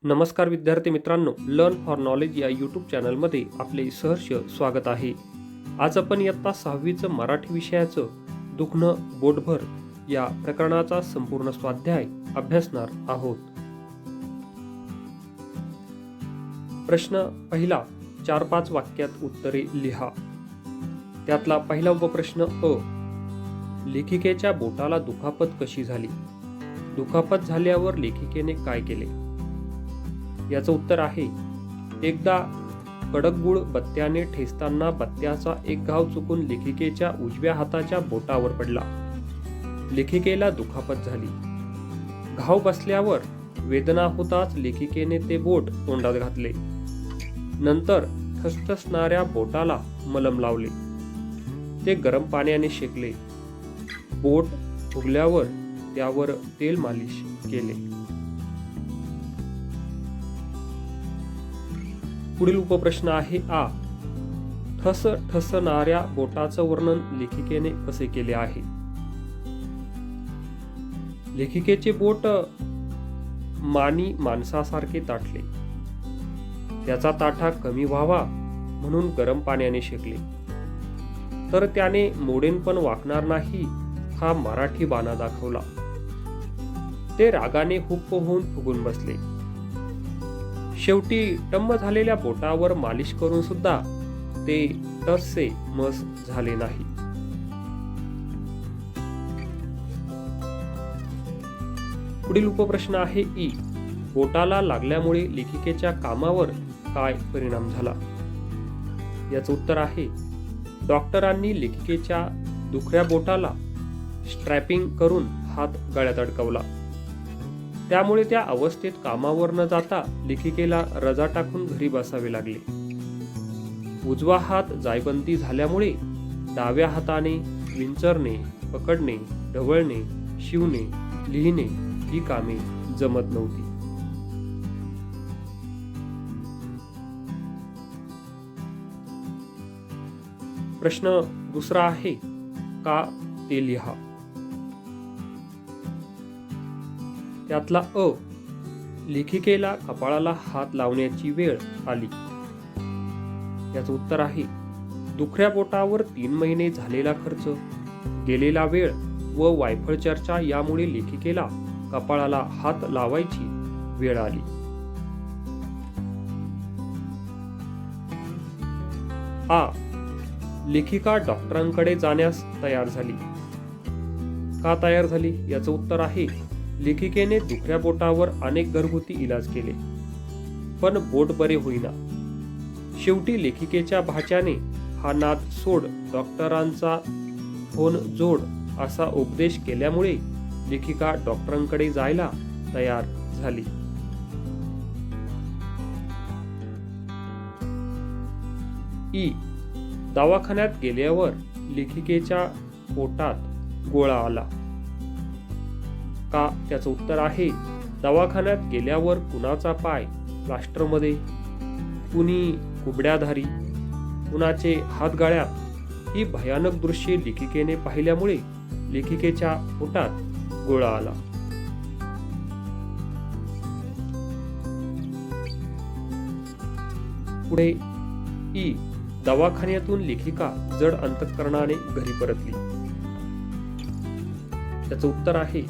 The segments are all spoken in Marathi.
नमस्कार विद्यार्थी मित्रांनो, लर्न फॉर नॉलेज या यूट्यूब चॅनलमध्ये आपले सहर्ष स्वागत आहे. आज आपण इयत्ता 6वीचं मराठी विषयाचं दुखणं बोटभर या प्रकरणाचा संपूर्ण स्वाध्याय अभ्यासणार आहोत. प्रश्न पहिला, 4-5 वाक्यात उत्तरे लिहा. त्यातला पहिला उपप्रश्न अ. लेखिकेच्या बोटाला दुखापत कशी झाली? दुखापत झाल्यावर लेखिकेने काय केले? याचं उत्तर आहे, एकदा कडक गुळ बत्त्याने ठेचताना बत्त्याचा एक घाव चुकून लेखिकेच्या उजव्या हाताच्या बोटावर पडला. लेखिकेला दुखापत झाली. घाव बसल्यावर वेदना होताच लेखिकेने ते बोट तोंडात घातले. नंतर ठसठसणाऱ्या बोटाला मलम लावले. ते गरम पाण्याने शेकले. बोट फुगल्यावर त्यावर तेल मालिश केले. पुढील उपप्रश्न आहे आ. ठसठसणाऱ्या बोटाचं वर्णन लेखिकेने कसे केले आहे? लेखिकेचे बोट मानी माणसासारखे ताठले. त्याचा ताठा कमी व्हावा म्हणून गरम पाण्याने शेकले. तर त्याने मोडेन पण वाकणार नाही हा मराठी बाणा दाखवला. ते रागाने हुप्प होऊन फुगून बसले. शेवटी टम्म झालेल्या बोटावर मालिश करून सुद्धा ते टससे मस झाले नाही. पुढील उपप्रश्न आहे ई. बोटाला लागल्यामुळे लेखिकेच्या कामावर काय परिणाम झाला? याचं उत्तर आहे, डॉक्टरांनी लेखिकेच्या दुखऱ्या बोटाला स्ट्रॅपिंग करून हात गळ्यात अडकवला. त्यामुळे त्या अवस्थेत कामावर न जाता लेखिकेला रजा टाकून घरी बसावे लागले. उजवा हात जायबंदी झाल्यामुळे डाव्या हाताने विंचरणे, पकडणे, ढवळणे, शिवणे, लिहिणे ही कामे जमत नव्हती. प्रश्न दुसरा आहे, का ते लिहा. त्यातला अ. लेखिकेला कपाळाला हात लावण्याची वेळ आली. याचं उत्तर आहे, दुखऱ्या बोटावर 3 महिने झालेला खर्च, गेलेला वेळ व वायफळ चर्चा यामुळे लेखिकेला कपाळाला हात लावायची वेळ आली. आ. लेखिका डॉक्टरांकडे जाण्यास तयार झाली. का तयार झाली? याचं उत्तर आहे, लेखिकेने दुखऱ्या बोटावर अनेक घरगुती इलाज केले, पण बोट बरे होईना. शेवटी लेखिकेच्या भाच्याने हा नाद सोड, डॉक्टरांचा फोन जोड असा उपदेश केल्यामुळे लेखिका डॉक्टरांकडे जायला तयार झाली. ई. दवाखान्यात गेल्यावर लेखिकेच्या पोटात गोळा आला. का? त्याचं उत्तर आहे, दवाखान्यात गेल्यावर कुणाचा पाय प्लास्टरमध्ये, कुणी कुबड्याधारी, कुणाचे हात गाळ्यात ही भयानक दृश्ये लेखिकेने पाहिल्यामुळे लेखिकेच्या पोटात गोळा आला. पुढे ई. दवाखान्यातून लेखिका जड अंतःकरणाने घरी परतली. त्याचं उत्तर आहे,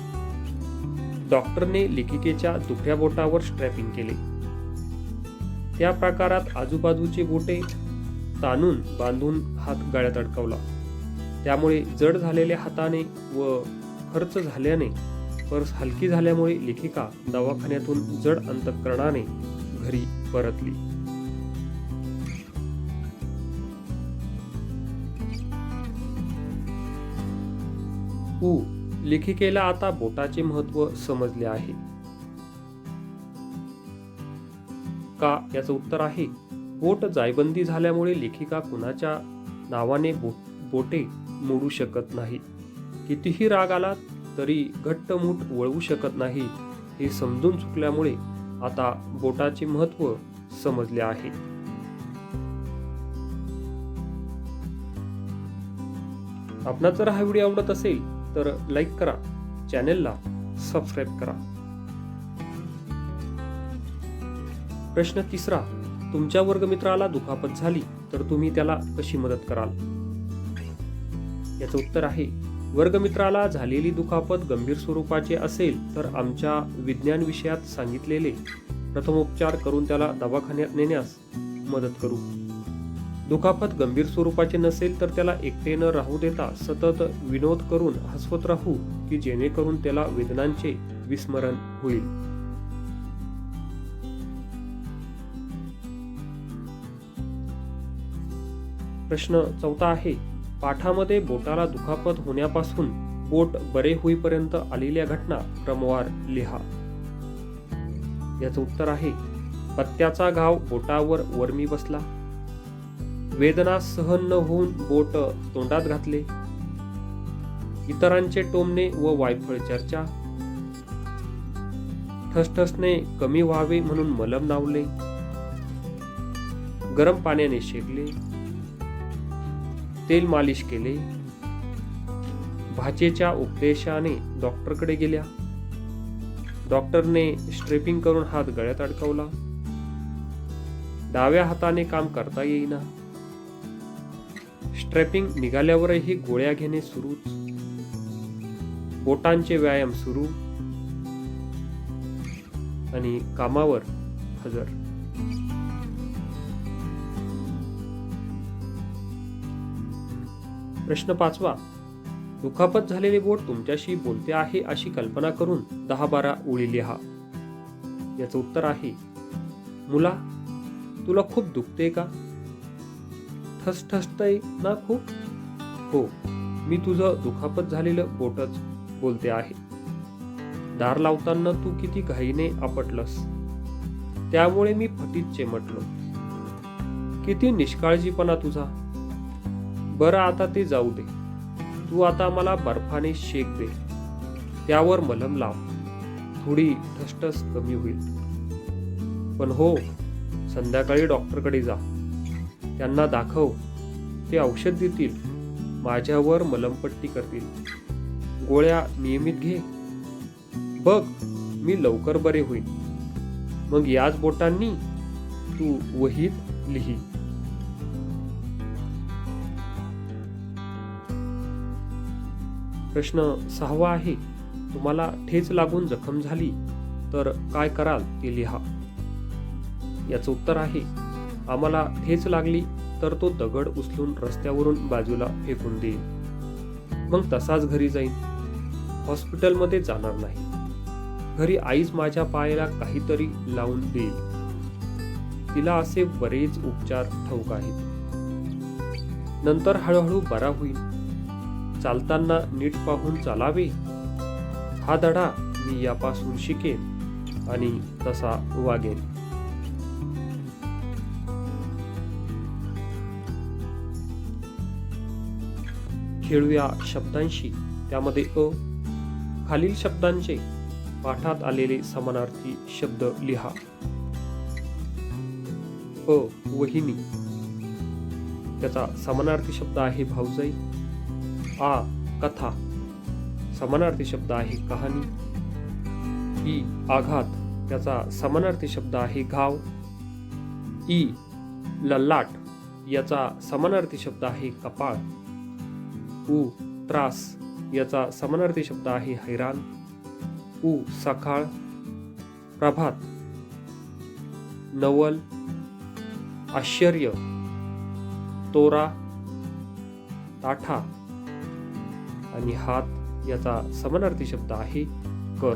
डॉक्टरने लेखिकेच्या दुखऱ्या बोटावर स्ट्रॅपिंग केले. त्या प्रकारात आजूबाजूचे बोटे ताणून बांधून हात गळ्यात अडकवला. त्यामुळे जड झालेल्या हाताने व खर्च झाल्याने पर्स हलकी झाल्यामुळे लेखिका दवाखान्यातून जड अंतःकरणाने घरी परतली. उ. लेखिकेला आता बोटाचे महत्त्व समजले आहे. का? याचं उत्तर आहे, बोट जायबंदी झाल्यामुळे लेखिका कुणाच्या नावाने बोटे मोडू शकत नाही. कितीही राग आला तरी घट्ट मूठ वळवू शकत नाही हे समजून चुकल्यामुळे आता बोटाचे महत्त्व समजले आहे. आपणास जर हा व्हिडिओ आवडत असेल तर लाईक करा, चॅनेलला सबस्क्राईब करा. प्रश्न तिसरा, तुमच्या वर्गमित्राला दुखापत झाली तर तुम्ही त्याला कशी मदत कराल? याचं उत्तर आहे, वर्गमित्राला झालेली दुखापत गंभीर स्वरूपाचे असेल तर आमच्या विज्ञान विषयात सांगितलेले प्रथमोपचार करून त्याला दवाखान्यात नेण्यास मदत करू. दुखापत गंभीर स्वरूपाचे नसेल तर त्याला एकटे न राहू देता सतत विनोद करून हसवत राहू की जेणेकरून त्याला वेदनांचे विस्मरण होईल. प्रश्न चौथा आहे, पाठामध्ये बोटाला दुखापत होण्यापासून बोट बरे होईपर्यंत आलेल्या घटना क्रमवार लिहा. याचं उत्तर आहे, पत्त्याचा घाव बोटावर वर्मी बसला, वेदना सहन न होऊन बोट तोंडात घातले, इतरांचे टोमणे व वायफळ चर्चा, ठसठसणे कमी व्हावे म्हणून मलम लावले, गरम पाण्याने शेकले, तेल मालिश केले, भाचेच्या उपदेशाने डॉक्टरकडे गेल्या, डॉक्टरने स्ट्रेपिंग करून हात गळ्यात अडकवला, डाव्या हाताने काम करता येईना, स्ट्रेपिंग निघाल्यावरही गोळ्या घेणे सुरूच, बोटांचे व्यायाम सुरू आणि कामावर हजर. प्रश्न पाचवा, दुखापत झालेले बोट तुमच्याशी बोलते आहे अशी कल्पना करून 10-12 ओळी लिहा. याचं उत्तर आहे, मुला तुला खूप दुखते का? ठसठसतय ना खूप? हो, मी तुझं दुखापत झालेलं बोटच बोलते आहे. दार लावताना तू किती घाईने आपटलंस, त्यामुळे मी फटीत चेमटलो. किती निष्काळजीपणा तुझा. बरं आता ते जाऊ दे, तू आता मला बर्फाने शेक दे, त्यावर मलम लाव, थोडी ठसठस कमी होईल. पण हो, संध्याकाळी डॉक्टरकडे जा, त्यांना दाखव, ते औषध देतील, माझ्यावर मलमपट्टी करतील, गोळ्या नियमित घे, बघ मी लवकर बरे होईन. मग याच बोटांनी तू वहीत लिही. प्रश्न 6वा आहे, तुम्हाला ठेच लागून जखम झाली तर काय कराल ते लिहा. याचं उत्तर आहे, आम्हाला ठेच लागली तर तो दगड उचलून रस्त्यावरून बाजूला फेकून देईल, मग तसाच घरी जाईन, हॉस्पिटलमध्ये जाणार नाही. घरी आईच माझ्या पायाला काहीतरी लावून देईल, तिला असे बरेच उपचार ठाऊक आहेत. नंतर हळूहळू बरा होईल. चालताना नीट पाहून चालावे, हा धडा मी यापासून शिकेन आणि तसा वागेन. खेळूया शब्दांशी. त्यामध्ये अ, खालील शब्दांचे पाठात आलेले समानार्थी शब्द लिहा. अ, वहिनी, त्याचा समानार्थी शब्द आहे भाऊजाई. आ, कथा, समानार्थी शब्द आहे कहाणी. ई, आघात, त्याचा समानार्थी शब्द आहे घाव. ई, ललाट, याचा समानार्थी शब्द आहे कपाळ. उ, त्रास, याचा समानार्थी शब्द आहे हैराण. उ, सकाळ, प्रभात. नवल, आश्चर्य. तोरा, ताठा. आणि हात, याचा समानार्थी शब्द आहे कर.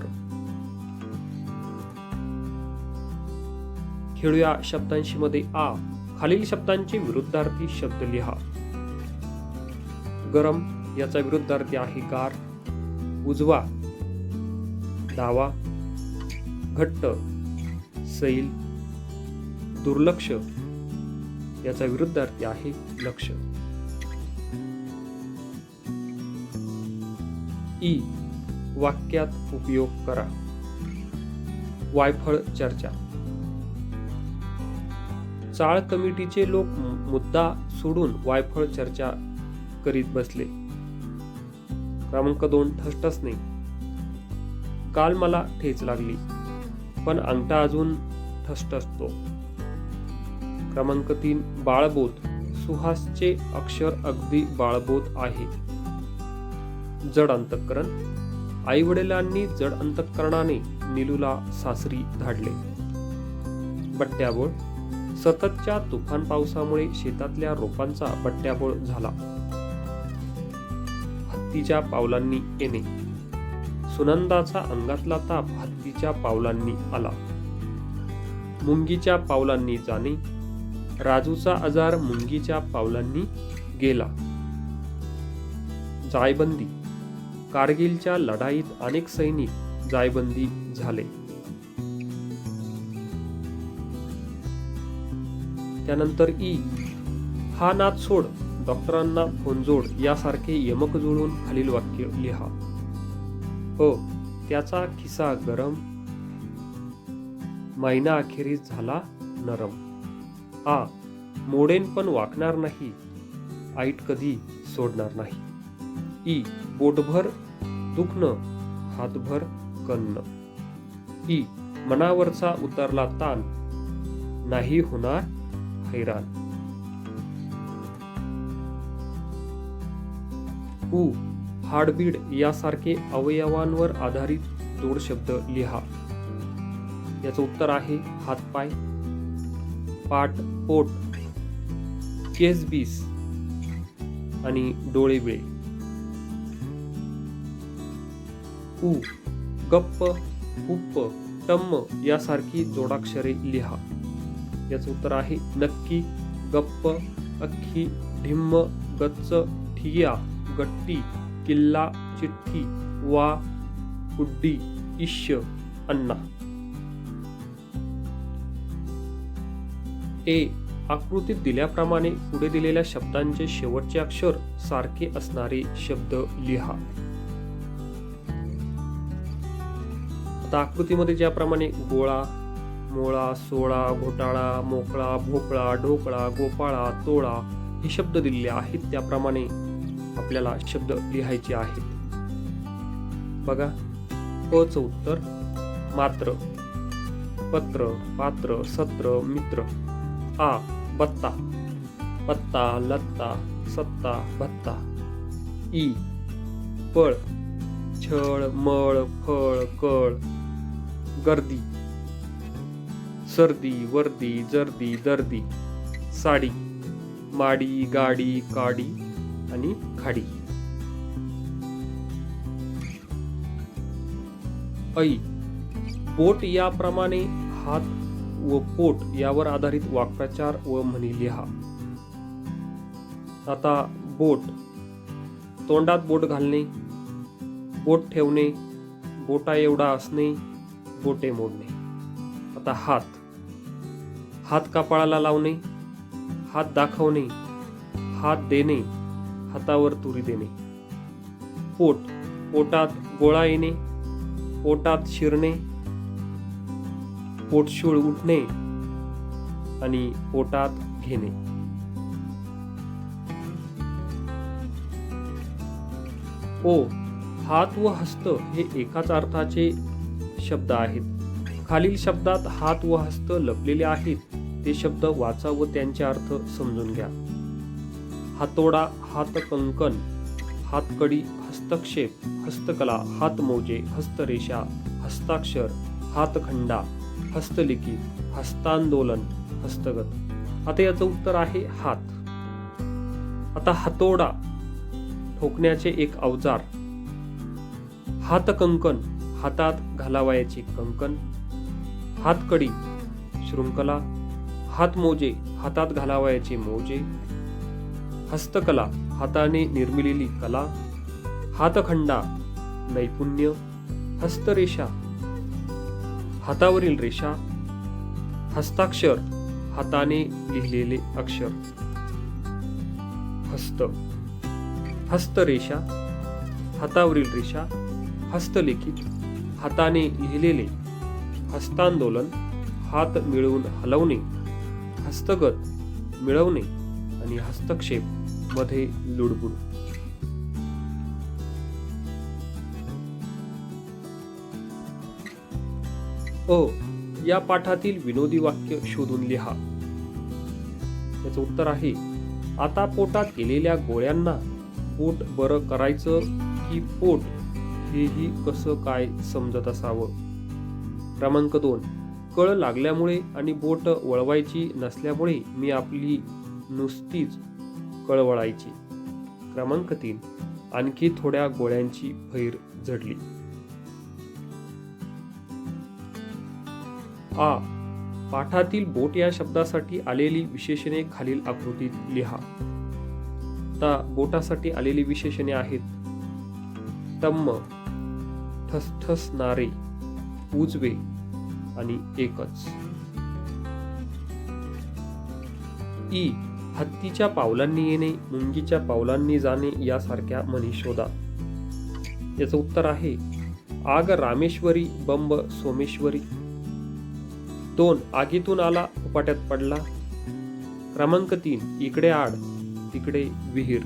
खेळूया शब्दांशी मध्ये आ, खालील शब्दांचे विरुद्धार्थी शब्द लिहा. गरम, याचा विरुद्धार्थी आहे गार. उजवा, डावा. घट्ट, सैल. दुर्लक्ष, याचा विरुद्धार्थी आहे लक्ष. ई, वाक्यात उपयोग करा. वायफळ चर्चा. चाळ कमिटीचे लोक मुद्दा सोडून वायफळ चर्चा करीत बसले. क्रमांक 2, ठसठसणे. काल मला ठेच लागली, पण अंगठा अजून ठसठसतो. क्रमांक 3 बाळबोध. सुहासचे अक्षर अगदी बाळबोध आहे. जड अंतःकरण. आईवडिलांनी जड अंतःकरणाने नीलूला सासरी धाडले. बट्ट्याबोळ. सततच्या तुफान पावसामुळे शेतातल्या रोपांचा बट्ट्याबोळ झाला. हत्तीच्या पावलांनी येणे. सुनंदाचा अंगातला ताप हत्तीच्या पावलांनी आला. मुंगीच्या पावलांनी जाणे. राजूचा आजार मुंगीच्या पावलांनी गेला. जायबंदी. कारगिलच्या लढाईत अनेक सैनिक जायबंदी झाले. त्यानंतर ई. हा नाद सोड, डॉक्टरांना फोन जोड यासारखे यमक जुळून खालील वाक्य लिहा. अ. त्याचा खिसा गरम, महिना अखेरीस झाला नरम. आ. मोडेन पण वाकणार नाही, ऐट कधी सोडणार नाही. ई. बोटभर दुखणं, हातभर कन्न. ई. मनावरचा उतरला ताण, नाही होणार हैराण. उ. हाडबीड यासारखे अवयवांवर आधारित जोड शब्द लिहा. याचं उत्तर आहे हातपाय, पाठ, पोट, केसबीस आणि डोळेबिळे. उ. गप्प, हुप्प, टम्म यासारखी जोडाक्षरे लिहा. याचं उत्तर आहे नक्की, गप्प, अख्खी, ढिम्म, गच्च, ठिया, गट्टी, किल्ला, चिठ्ठी, वा, कुड्डी, इश्य, अण्णा. ए. आकृतीत दिल्याप्रमाणे पुढे दिलेल्या शब्दांचे शेवटचे अक्षर सारखे असणारे शब्द लिहा. आता आकृतीमध्ये ज्याप्रमाणे गोळा, मोळा, सोळा, घोटाळा, मोकळा, भोपळा, ढोकळा, गोपाळा, तोळा हे शब्द दिलेले आहेत त्याप्रमाणे आपल्याला शब्द लिहायचे आहेत. बघा. प चं उत्तर मात्र, पत्र, पात्र, सत्र, मित्र. आ. बत्ता, पत्ता, लत्ता, सत्ता, भत्ता. ई. पळ, छळ, मळ, फळ, कळ, गर्दी, सर्दी, वर्दी, जर्दी, दर्दी, साडी, माडी, गाडी, काडी आणि खाडी. ऐ. पोट याप्रमाणे हात व पोट यावर आधारित वाक्प्रचार व म्हणी लिहा. आता बोट. तोंडात बोट घालणे, बोट ठेवणे, बोटा एवढा असणे, बोटे मोडणे. आता हात. हात कपाळाला लावणे, हात दाखवणे, हात देणे, हातावर तुरी देणे. पोट. पोटात गोळा येणे, पोटात शिरणे, पोटशूळ उठणे आणि पोटात घेणे. ओ. हात व हस्त हे एकाच अर्थाचे शब्द आहेत. खालील शब्दात हात व हस्त लपलेले आहेत ते शब्द वाचा व त्यांचे अर्थ समजून घ्या. हातोडा, हातकंकण, हातकडी, हस्तक्षेप, हस्तकला, हातमोजे, हस्तरेषा, हस्ताक्षर, हातखंडा, हस्तलिखित, हस्तांदोलन, हस्तगत. आता याचं उत्तर आहे हात. आता हातोडा ठोकण्याचे एक अवजार. हातकंकण हातात घालावयाचे कंकण. हातकडी शृंखला. हातमोजे हातात घालावयाचे मोजे. हस्तकला हाताने निर्मिलेली कला. हातखंडा नैपुण्य. हस्तरेषा हातावरील रेषा. हस्ताक्षर हाताने लिहिलेले अक्षर. हस्त. हस्तरेषा हातावरील रेषा. हस्तलिखित हाताने लिहिलेले. हस्तांदोलन हात मिळवून हलवणे. हस्तगत मिळवणे आणि हस्तक्षेप मध्ये लुडबुड. अ. या पाठातील विनोदी वाक्य शोधून लिहा. याचं उत्तर आहे, आता पोटात गेलेल्या गोळ्यांना पोट बरं करायचं की पोट हेही कसं काय समजत असावं. क्रमांक 2, कळ लागल्यामुळे आणि बोट वळवायची नसल्यामुळे मी आपली नुसतीच कळ वळायची. क्रमांक 3, आणखी थोड्या गोळ्यांची फैर झडली. आ. पाठातील बोट या शब्दासाठी आलेली विशेषणे खालील आकृतीत लिहा. आता बोटासाठी आलेली विशेषणे आहेत टम्म, ठसठसणारे, उजवे आणि एकच. ई. हत्तीच्या पावलांनी येणे, मुंगीच्या पावलांनी जाणे यासारख्या म्हणी शोधा. याचं उत्तर आहे, आग रामेश्वरी, बंब सोमेश्वरी. 2. आगीतून आला, उपाट्यात पडला. क्रमांक 3, इकडे आड तिकडे विहीर.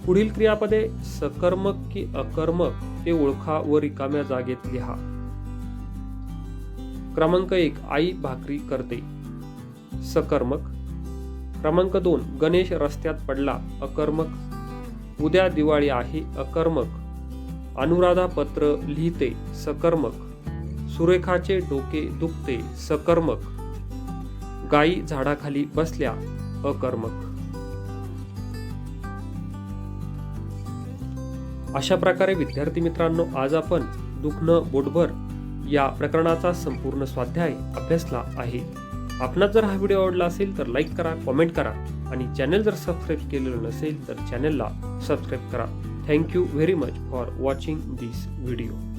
पुढील क्रियापदे सकर्मक की अकर्मक ते ओळखा व रिकाम्या जागेत लिहा. क्रमांक 1, आई भाकरी करते, सकर्मक. क्रमांक 2, गणेश रस्त्यात पडला, अकर्मक. उद्या दिवाळी आहे, अकर्मक. अनुराधा पत्र लिहिते, सकर्मक. सुरेखाचे डोके दुखते, सकर्मक. गायी झाडाखाली बसल्या, अकर्मक. अशा प्रकारे विद्यार्थी मित्रांनो, आज आपण दुखणं बोटभर या प्रकरणाचा संपूर्ण स्वाध्याय अभ्यासला आहे. आपणास जर हा व्हिडिओ आवडला असेल तर लाईक करा, कमेंट करा आणि चॅनल जर सबस्क्राईब केलेलं नसेल तर चॅनलला सबस्क्राईब करा. Thank you very much for watching this video.